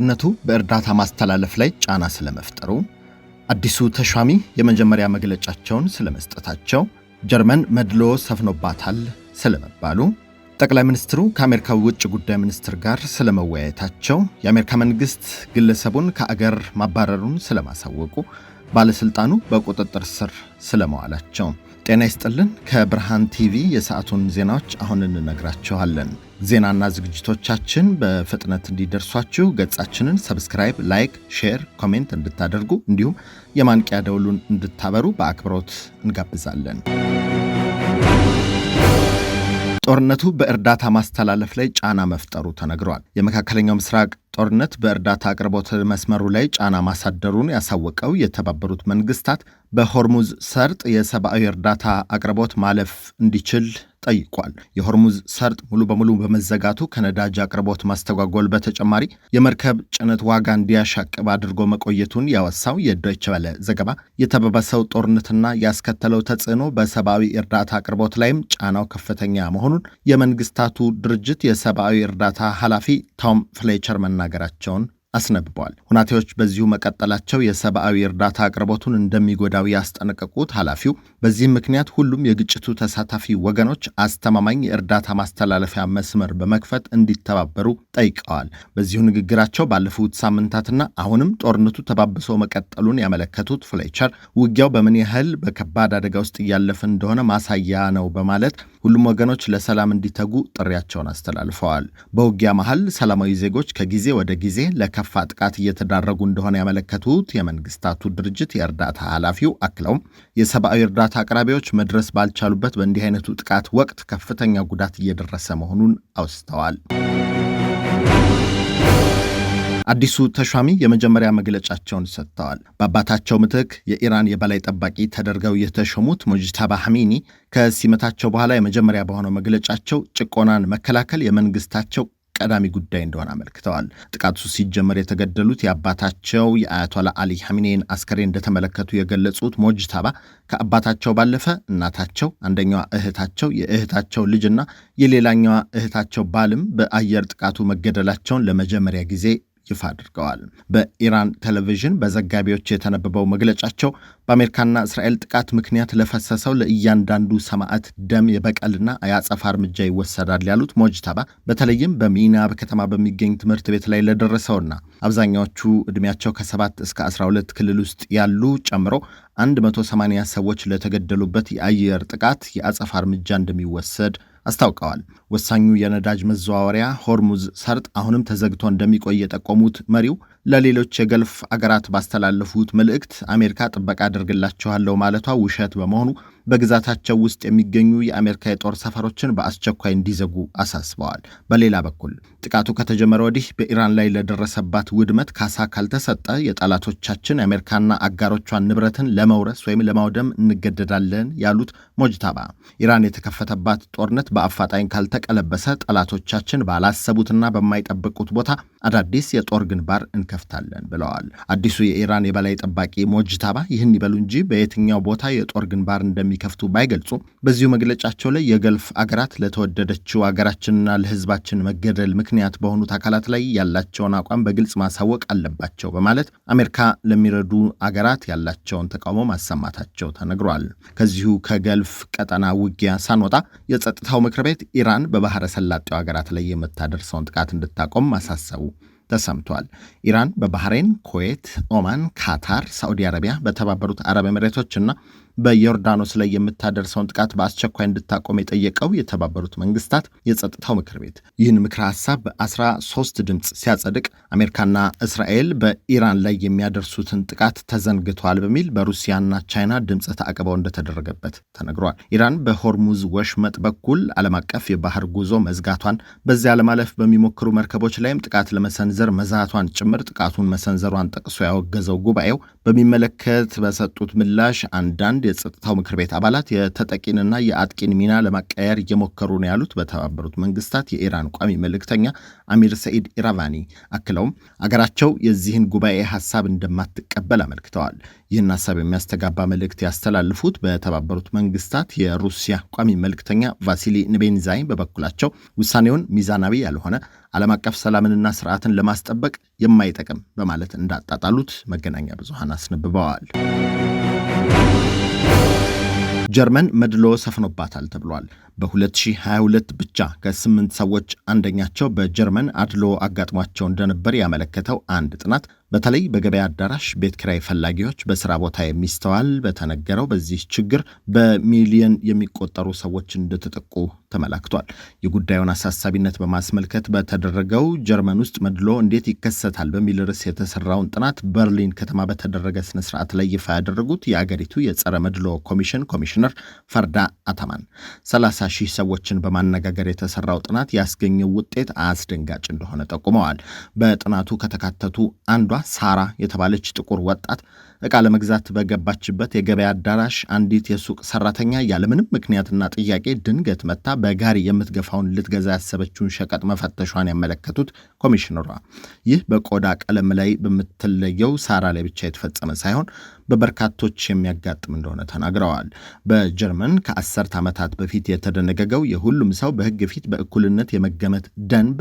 ጦርነቱ በእርዳታ ማስተላለፍ ላይ ጫና ስለመፍጠሩ፣ አዲሱ ተሿሚ የመጀመሪያ መግለጫቸውን ስለመስጠታቸው፣ ጀርመን መድሎ ሰፍኖባታል ስለመባሉ፣ ጠቅላይ ሚኒስትሩ ከአሜሪካ ውጭ ጉዳይ ሚኒስትር ጋር ስለመወያየታቸው፣ የአሜሪካ መንግስት ግለሰቡን ከአገር ማባረሩን ስለማሳወቁ፣ ባለስልጣኑ በቁጥጥር ስር ስለመዋላቸው። ጤና ይስጥልን። ከብርሃን ቲቪ የሰዓቱን ዜናዎች አሁን እንነግራችኋለን። ዜናና ዝግጅቶቻችን በፍጥነት እንዲደርሷችሁ ገጻችንን ሰብስክራይብ፣ ላይክ፣ ሼር፣ ኮሜንት እንድታደርጉ እንዲሁም የማንቂያ ደውሉን እንድታበሩ በአክብሮት እንጋብዛለን። ጦርነቱ በእርዳታ ማስተላለፍ ላይ ጫና መፍጠሩ ተነግሯል። የመካከለኛው ምስራቅ ጦርነት በእርዳታ አቅርቦት መስመሩ ላይ ጫና ማሳደሩን ያሳወቀው የተባበሩት መንግስታት በሆርሙዝ ሰርጥ የሰብአዊ እርዳታ አቅርቦት ማለፍ እንዲችል ጠይቋል። የሆርሙዝ ሰርጥ ሙሉ በሙሉ በመዘጋቱ ከነዳጅ አቅርቦት ማስተጓጎል በተጨማሪ የመርከብ ጭነት ዋጋ እንዲያሻቅብ አድርጎ መቆየቱን ያወሳው የዶይቼ ቬለ ዘገባ የተባባሰው ጦርነትና ያስከተለው ተጽዕኖ በሰብአዊ እርዳታ አቅርቦት ላይም ጫናው ከፍተኛ መሆኑን የመንግስታቱ ድርጅት የሰብአዊ እርዳታ ኃላፊ ቶም ፍሌቸር መናገራቸውን አስነብበዋል። ሁናቴዎች በዚሁ መቀጠላቸው የሰብአዊ እርዳታ አቅርቦቱን እንደሚጎዳው ያስጠነቀቁት ኃላፊው በዚህም ምክንያት ሁሉም የግጭቱ ተሳታፊ ወገኖች አስተማማኝ የእርዳታ ማስተላለፊያ መስመር በመክፈት እንዲተባበሩ ጠይቀዋል። በዚሁ ንግግራቸው ባለፉት ሳምንታትና አሁንም ጦርነቱ ተባብሶ መቀጠሉን ያመለከቱት ፍሌቸር ውጊያው በምን ያህል በከባድ አደጋ ውስጥ እያለፈ እንደሆነ ማሳያ ነው በማለት ሁሉም ወገኖች ለሰላም እንዲተጉ ጥሪያቸውን አስተላልፈዋል። በውጊያ መሃል ሰላማዊ ዜጎች ከጊዜ ወደ ጊዜ ለከፋ ጥቃት እየተዳረጉ እንደሆነ ያመለከቱት የመንግስታቱ ድርጅት የእርዳታ ኃላፊው አክለውም የሰብአዊ እርዳታ አቅራቢዎች መድረስ ባልቻሉበት በእንዲህ አይነቱ ጥቃት ወቅት ከፍተኛ ጉዳት እየደረሰ መሆኑን አውስተዋል። አዲሱ ተሿሚ የመጀመሪያ መግለጫቸውን ሰጥተዋል። በአባታቸው ምትክ የኢራን የበላይ ጠባቂ ተደርገው የተሾሙት ሙጅታባ ሐሚኒ ከሲመታቸው በኋላ የመጀመሪያ በሆነው መግለጫቸው ጭቆናን መከላከል የመንግስታቸው ቀዳሚ ጉዳይ እንደሆነ አመልክተዋል። ጥቃቱ ሲጀመር የተገደሉት የአባታቸው የአያቶላ አሊ ሐሚኔን አስከሬን እንደተመለከቱ የገለጹት ሙጅታባ ከአባታቸው ባለፈ እናታቸው፣ አንደኛዋ እህታቸው፣ የእህታቸው ልጅና የሌላኛዋ እህታቸው ባልም በአየር ጥቃቱ መገደላቸውን ለመጀመሪያ ጊዜ ይፋ አድርገዋል። በኢራን ቴሌቪዥን በዘጋቢዎች የተነበበው መግለጫቸው በአሜሪካና እስራኤል ጥቃት ምክንያት ለፈሰሰው ለእያንዳንዱ ሰማዕት ደም የበቀልና የአጸፋ እርምጃ ይወሰዳል ያሉት ሙጅታባ በተለይም በሚናብ ከተማ በሚገኝ ትምህርት ቤት ላይ ለደረሰውና አብዛኛዎቹ ዕድሜያቸው ከ7 እስከ 12 ክልል ውስጥ ያሉ ጨምሮ 180 ሰዎች ለተገደሉበት የአየር ጥቃት የአጸፋ እርምጃ እንደሚወሰድ አስታውቀዋል። ወሳኙ የነዳጅ መዘዋወሪያ ሆርሙዝ ሰርጥ አሁንም ተዘግቶ እንደሚቆይ የጠቆሙት መሪው ለሌሎች የገልፍ አገራት ባስተላለፉት መልእክት አሜሪካ ጥበቃ አድርግላቸዋለሁ ማለቷ ውሸት በመሆኑ በግዛታቸው ውስጥ የሚገኙ የአሜሪካ የጦር ሰፈሮችን በአስቸኳይ እንዲዘጉ አሳስበዋል። በሌላ በኩል ጥቃቱ ከተጀመረ ወዲህ በኢራን ላይ ለደረሰባት ውድመት ካሳ ካልተሰጠ የጠላቶቻችን የአሜሪካና አጋሮቿን ንብረትን ለመውረስ ወይም ለማውደም እንገደዳለን ያሉት ሙጅታባ ኢራን የተከፈተባት ጦርነት በአፋጣኝ ካልተቀለበሰ ጠላቶቻችን ባላሰቡትና በማይጠብቁት ቦታ አዳዲስ የጦር ግንባር እንከፍታለን ብለዋል። አዲሱ የኢራን የበላይ ጠባቂ ሙጅታባ ይህን ይበሉ እንጂ በየትኛው ቦታ የጦር ግንባር እንደሚከፍቱ ባይገልጹ በዚሁ መግለጫቸው ላይ የገልፍ አገራት ለተወደደችው አገራችንና ለሕዝባችን መገደል ምክንያት በሆኑት አካላት ላይ ያላቸውን አቋም በግልጽ ማሳወቅ አለባቸው በማለት አሜሪካ ለሚረዱ አገራት ያላቸውን ተቃውሞ ማሰማታቸው ተነግሯል። ከዚሁ ከገልፍ ቀጠና ውጊያ ሳንወጣ የጸጥታው ምክር ቤት ኢራን በባህረ ሰላጤው አገራት ላይ የምታደርሰውን ጥቃት እንድታቆም ማሳሰቡ ተሰምቷል። ኢራን በባህሬን፣ ኩዌት፣ ኦማን፣ ካታር፣ ሳዑዲ አረቢያ፣ በተባበሩት አረብ ኤሚሬቶችና በዮርዳኖስ ላይ የምታደርሰውን ጥቃት በአስቸኳይ እንድታቆም የጠየቀው የተባበሩት መንግስታት የጸጥታው ምክር ቤት ይህን ምክረ ሐሳብ በ13 ድምፅ ሲያጸድቅ አሜሪካና እስራኤል በኢራን ላይ የሚያደርሱትን ጥቃት ተዘንግቷል በሚል በሩሲያና ቻይና ድምፅ ተአቅበው እንደተደረገበት ተነግሯል። ኢራን በሆርሙዝ ወሽመጥ በኩል ዓለም አቀፍ የባህር ጉዞ መዝጋቷን፣ በዚያ ለማለፍ በሚሞክሩ መርከቦች ላይም ጥቃት ለመሰንዘር መዛቷን ጭምር ጥቃቱን መሰንዘሯን ጠቅሶ ያወገዘው ጉባኤው በሚመለከት በሰጡት ምላሽ አንዳንድ የጸጥታው ምክር ቤት አባላት የተጠቂንና የአጥቂን ሚና ለማቀየር እየሞከሩ ነው ያሉት በተባበሩት መንግስታት የኢራን ቋሚ መልእክተኛ አሚር ሰኢድ ኢራቫኒ አክለውም አገራቸው የዚህን ጉባኤ ሐሳብ እንደማትቀበል አመልክተዋል። ይህን ሐሳብ የሚያስተጋባ መልእክት ያስተላልፉት በተባበሩት መንግስታት የሩሲያ ቋሚ መልእክተኛ ቫሲሊ ንቤንዛይ በበኩላቸው ውሳኔውን ሚዛናዊ ያልሆነ ዓለም አቀፍ ሰላምንና ስርዓትን ለማስጠበቅ የማይጠቅም በማለት እንዳጣጣሉት መገናኛ ብዙሃን አስነብበዋል። ጀርመን መድሎ ሰፍኖባታል ተብሏል። በ2022 ብቻ ከ8 ሰዎች አንደኛቸው በጀርመን አድሎ አጋጥሟቸው እንደነበር ያመለከተው አንድ ጥናት በተለይ በገበያ አዳራሽ ቤት ኪራይ ፈላጊዎች በስራ ቦታ የሚስተዋል በተነገረው በዚህ ችግር በሚሊዮን የሚቆጠሩ ሰዎች እንደተጠቁ ተመላክቷል። የጉዳዩን አሳሳቢነት በማስመልከት በተደረገው ጀርመን ውስጥ መድሎ እንዴት ይከሰታል በሚል ርዕስ የተሰራውን ጥናት በርሊን ከተማ በተደረገ ስነ ስርዓት ላይ ይፋ ያደረጉት የአገሪቱ የጸረ መድሎ ኮሚሽን ኮሚሽነር ፈርዳ አታማን 30,000 ሰዎችን በማነጋገር የተሰራው ጥናት ያስገኘው ውጤት አስደንጋጭ እንደሆነ ጠቁመዋል። በጥናቱ ከተካተቱ አንዷ ሳራ የተባለች ጥቁር ወጣት ዕቃ ለመግዛት በገባችበት የገበያ አዳራሽ አንዲት የሱቅ ሰራተኛ ያለምንም ምክንያትና ጥያቄ ድንገት መታ በጋሪ የምትገፋውን ልትገዛ ያሰበችውን ሸቀጥ መፈተሿን ያመለከቱት ኮሚሽነሯ ይህ በቆዳ ቀለም ላይ በምትለየው ሳራ ላይ ብቻ የተፈጸመ ሳይሆን በበርካቶች የሚያጋጥም እንደሆነ ተናግረዋል። በጀርመን ከ10 ዓመታት በፊት የተደነገገው የሁሉም ሰው በሕግ ፊት በእኩልነት የመገመት ደንብ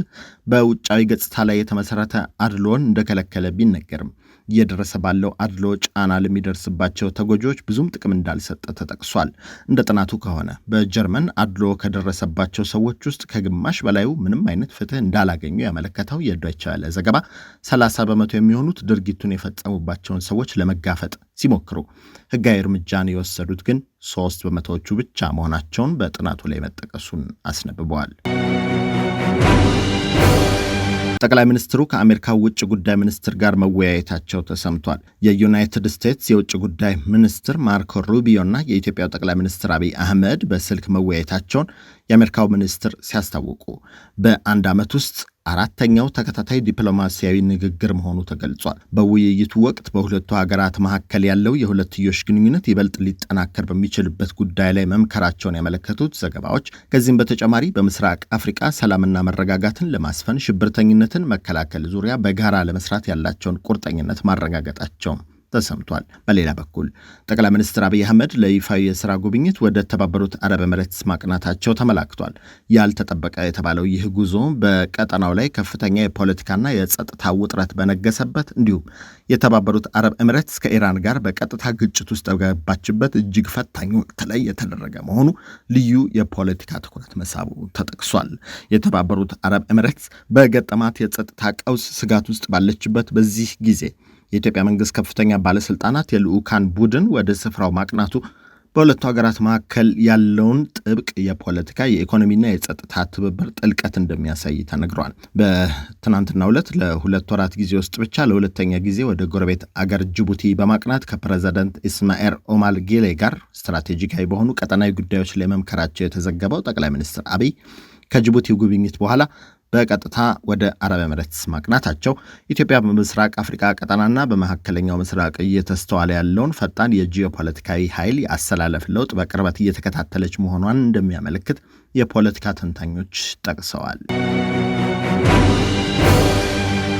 በውጫዊ ገጽታ ላይ የተመሰረተ አድሎን እንደከለከለ ቢነገርም እየደረሰ ባለው አድሎ ጫና ለሚደርስባቸው ተጎጂዎች ብዙም ጥቅም እንዳልሰጠ ተጠቅሷል። እንደ ጥናቱ ከሆነ በጀርመን አድሎ ከደረሰባቸው ሰዎች ውስጥ ከግማሽ በላዩ ምንም አይነት ፍትህ እንዳላገኙ ያመለከተው የዶይቼ ቬለ ዘገባ 30 በመቶ የሚሆኑት ድርጊቱን የፈጸሙባቸውን ሰዎች ለመጋፈጥ ሲሞክሩ ሕጋዊ እርምጃን የወሰዱት ግን 3 በመቶዎቹ ብቻ መሆናቸውን በጥናቱ ላይ መጠቀሱን አስነብበዋል። ጠቅላይ ሚኒስትሩ ከአሜሪካ ውጭ ጉዳይ ሚኒስትር ጋር መወያየታቸው ተሰምቷል። የዩናይትድ ስቴትስ የውጭ ጉዳይ ሚኒስትር ማርኮ ሩቢዮና የኢትዮጵያው ጠቅላይ ሚኒስትር አብይ አህመድ በስልክ መወያየታቸውን የአሜሪካው ሚኒስትር ሲያስታውቁ በአንድ ዓመት ውስጥ 4ኛው ተከታታይ ዲፕሎማሲያዊ ንግግር መሆኑ ተገልጿል። በውይይቱ ወቅት በሁለቱ ሀገራት መካከል ያለው የሁለትዮሽ ግንኙነት ይበልጥ ሊጠናከር በሚችልበት ጉዳይ ላይ መምከራቸውን ያመለከቱት ዘገባዎች ከዚህም በተጨማሪ በምስራቅ አፍሪካ ሰላምና መረጋጋትን ለማስፈን ሽብርተኝነትን መከላከል ዙሪያ በጋራ ለመስራት ያላቸውን ቁርጠኝነት ማረጋገጣቸውም ተሰምቷል። በሌላ በኩል ጠቅላይ ሚኒስትር አብይ አህመድ ለይፋዊ የሥራ ጉብኝት ወደ ተባበሩት አረብ ኤሚሬትስ ማቅናታቸው ተመላክቷል። ያልተጠበቀ የተባለው ይህ ጉዞ በቀጠናው ላይ ከፍተኛ የፖለቲካና የጸጥታ ውጥረት በነገሰበት እንዲሁም የተባበሩት አረብ ኤሚሬትስ ከኢራን ጋር በቀጥታ ግጭት ውስጥ በገባችበት እጅግ ፈታኝ ወቅት ላይ የተደረገ መሆኑ ልዩ የፖለቲካ ትኩረት መሳቡ ተጠቅሷል። የተባበሩት አረብ ኤሚሬትስ በገጠማት የጸጥታ ቀውስ ስጋት ውስጥ ባለችበት በዚህ ጊዜ የኢትዮጵያ መንግስት ከፍተኛ ባለስልጣናት የልዑካን ቡድን ወደ ስፍራው ማቅናቱ በሁለቱ ሀገራት መካከል ያለውን ጥብቅ የፖለቲካ የኢኮኖሚና የጸጥታ ትብብር ጥልቀት እንደሚያሳይ ተነግሯል። በትናንትናው ዕለት ለ2 ወራት ጊዜ ውስጥ ብቻ ለሁለተኛ ጊዜ ወደ ጎረቤት አገር ጅቡቲ በማቅናት ከፕሬዝዳንት ኢስማኤል ኦማር ጌሌ ጋር ስትራቴጂካዊ በሆኑ ቀጠናዊ ጉዳዮች ላይ መምከራቸው የተዘገበው ጠቅላይ ሚኒስትር አብይ ከጅቡቲው ጉብኝት በኋላ በቀጥታ ወደ አረብ ኤሚሬትስ ማቅናታቸው ኢትዮጵያ በምስራቅ አፍሪካ ቀጠናና በመካከለኛው ምስራቅ እየተስተዋለ ያለውን ፈጣን የጂኦፖለቲካዊ ኃይል የአሰላለፍ ለውጥ በቅርበት እየተከታተለች መሆኗን እንደሚያመለክት የፖለቲካ ተንታኞች ጠቅሰዋል።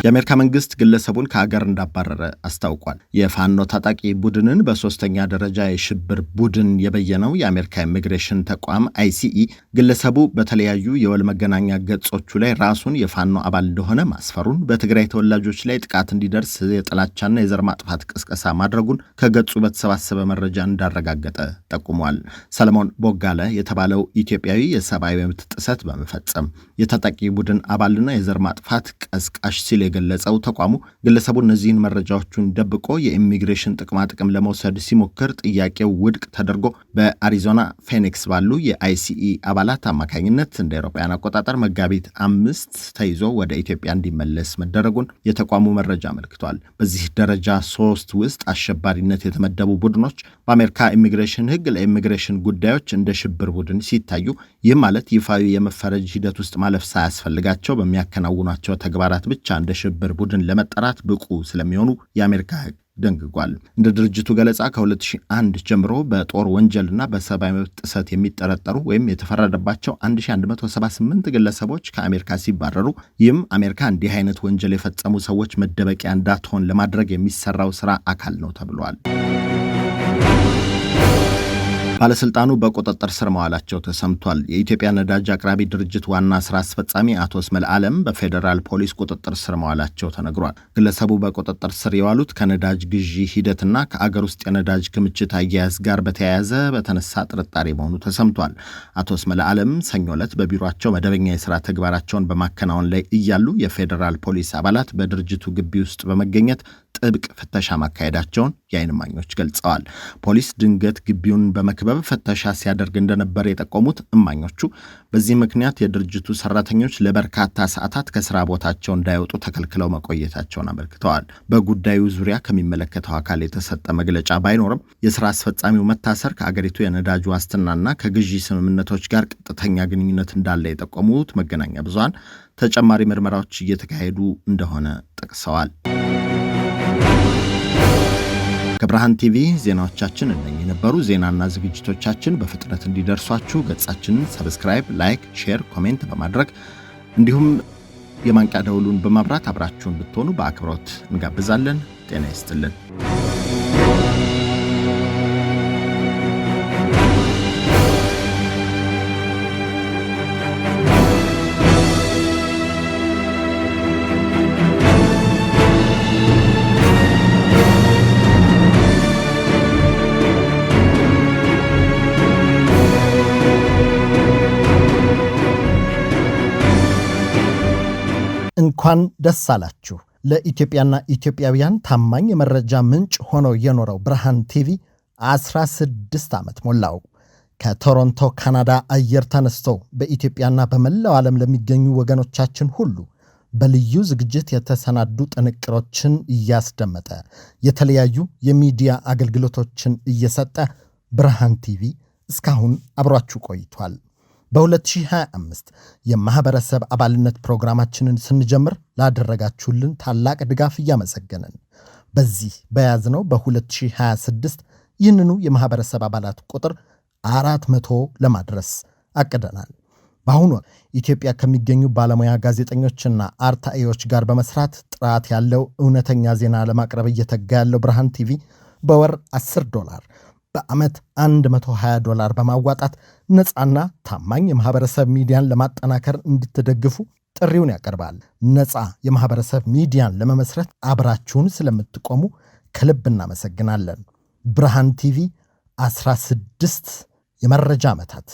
የአሜሪካ መንግስት ግለሰቡን ከሀገር እንዳባረረ አስታውቋል። የፋኖ ታጣቂ ቡድንን በሶስተኛ ደረጃ የሽብር ቡድን የበየነው የአሜሪካ ኢሚግሬሽን ተቋም ICE ግለሰቡ በተለያዩ የወል መገናኛ ገጾቹ ላይ ራሱን የፋኖ አባል እንደሆነ ማስፈሩን፣ በትግራይ ተወላጆች ላይ ጥቃት እንዲደርስ የጥላቻና የዘር ማጥፋት ቅስቀሳ ማድረጉን ከገጹ በተሰባሰበ መረጃ እንዳረጋገጠ ጠቁሟል። ሰለሞን ቦጋለ የተባለው ኢትዮጵያዊ የሰብአዊ መብት ጥሰት በመፈጸም የታጣቂ ቡድን አባልና የዘር ማጥፋት ቀስቃሽ ሲል የገለጸው ተቋሙ ግለሰቡ እነዚህን መረጃዎቹን ደብቆ የኢሚግሬሽን ጥቅማጥቅም ለመውሰድ ሲሞክር ጥያቄው ውድቅ ተደርጎ በአሪዞና ፌኒክስ ባሉ የICE አባላት አማካኝነት እንደ አውሮፓውያን አቆጣጠር መጋቢት 5 ተይዞ ወደ ኢትዮጵያ እንዲመለስ መደረጉን የተቋሙ መረጃ አመልክቷል። በዚህ ደረጃ 3 ውስጥ አሸባሪነት የተመደቡ ቡድኖች በአሜሪካ ኢሚግሬሽን ሕግ ለኢሚግሬሽን ጉዳዮች እንደ ሽብር ቡድን ሲታዩ ይህ ማለት ይፋዊ የመፈረጅ ሂደት ውስጥ ማለፍ ሳያስፈልጋቸው በሚያከናውኗቸው ተግባራት ብቻ እንደ ሽብር ቡድን ለመጠራት ብቁ ስለሚሆኑ የአሜሪካ ሕግ ደንግጓል። እንደ ድርጅቱ ገለጻ ከ2001 ጀምሮ በጦር ወንጀልና በሰብአዊ መብት ጥሰት የሚጠረጠሩ ወይም የተፈረደባቸው 1178 ግለሰቦች ከአሜሪካ ሲባረሩ፣ ይህም አሜሪካ እንዲህ አይነት ወንጀል የፈጸሙ ሰዎች መደበቂያ እንዳትሆን ለማድረግ የሚሰራው ስራ አካል ነው ተብሏል። ባለስልጣኑ በቁጥጥር ስር መዋላቸው ተሰምቷል። የኢትዮጵያ ነዳጅ አቅራቢ ድርጅት ዋና ስራ አስፈጻሚ አቶ እስመል አለም በፌዴራል ፖሊስ ቁጥጥር ስር መዋላቸው ተነግሯል። ግለሰቡ በቁጥጥር ስር የዋሉት ከነዳጅ ግዢ ሂደትና ከአገር ውስጥ የነዳጅ ክምችት አያያዝ ጋር በተያያዘ በተነሳ ጥርጣሬ መሆኑ ተሰምቷል። አቶ እስመል አለም ሰኞ ዕለት በቢሮአቸው መደበኛ የስራ ተግባራቸውን በማከናወን ላይ እያሉ የፌዴራል ፖሊስ አባላት በድርጅቱ ግቢ ውስጥ በመገኘት ጥብቅ ፍተሻ ማካሄዳቸውን የዓይን እማኞች ገልጸዋል። ፖሊስ ድንገት ግቢውን በመክበብ ፍተሻ ሲያደርግ እንደነበር የጠቆሙት እማኞቹ በዚህ ምክንያት የድርጅቱ ሰራተኞች ለበርካታ ሰዓታት ከስራ ቦታቸው እንዳይወጡ ተከልክለው መቆየታቸውን አመልክተዋል። በጉዳዩ ዙሪያ ከሚመለከተው አካል የተሰጠ መግለጫ ባይኖርም የስራ አስፈጻሚው መታሰር ከአገሪቱ የነዳጅ ዋስትናና ከግዢ ስምምነቶች ጋር ቀጥተኛ ግንኙነት እንዳለ የጠቆሙት መገናኛ ብዙሃን ተጨማሪ ምርመራዎች እየተካሄዱ እንደሆነ ጠቅሰዋል። ከብርሃን ቲቪ ዜናዎቻችን እነኚህ ነበሩ። ዜናና ዝግጅቶቻችን በፍጥነት እንዲደርሷችሁ ገጻችንን ሰብስክራይብ፣ ላይክ፣ ሼር፣ ኮሜንት በማድረግ እንዲሁም የማንቂያ ደውሉን በማብራት አብራችሁን ብትሆኑ በአክብሮት እንጋብዛለን። ጤና ይስጥልን። እንኳን ደስ አላችሁ። ለኢትዮጵያና ኢትዮጵያውያን ታማኝ የመረጃ ምንጭ ሆኖ የኖረው ብርሃን ቲቪ 16 ዓመት ሞላው። ከቶሮንቶ ካናዳ አየር ተነስቶ በኢትዮጵያና በመላው ዓለም ለሚገኙ ወገኖቻችን ሁሉ በልዩ ዝግጅት የተሰናዱ ጥንቅሮችን እያስደመጠ የተለያዩ የሚዲያ አገልግሎቶችን እየሰጠ ብርሃን ቲቪ እስካሁን አብሯችሁ ቆይቷል። በ2025 የማህበረሰብ አባልነት ፕሮግራማችንን ስንጀምር ላደረጋችሁልን ታላቅ ድጋፍ እያመሰገንን በዚህ በያዝነው በ2026 ይህንኑ የማህበረሰብ አባላት ቁጥር 400 ለማድረስ አቅደናል። በአሁኑ ኢትዮጵያ ከሚገኙ ባለሙያ ጋዜጠኞችና አርታኢዎች ጋር በመስራት ጥራት ያለው እውነተኛ ዜና ለማቅረብ እየተጋ ያለው ብርሃን ቲቪ በወር $10 በዓመት $120 በማዋጣት ነፃና ታማኝ የማህበረሰብ ሚዲያን ለማጠናከር እንድትደግፉ ጥሪውን ያቀርባል። ነፃ የማህበረሰብ ሚዲያን ለመመስረት አብራችሁን ስለምትቆሙ ከልብ እናመሰግናለን። ብርሃን ቲቪ 16 የመረጃ ዓመታት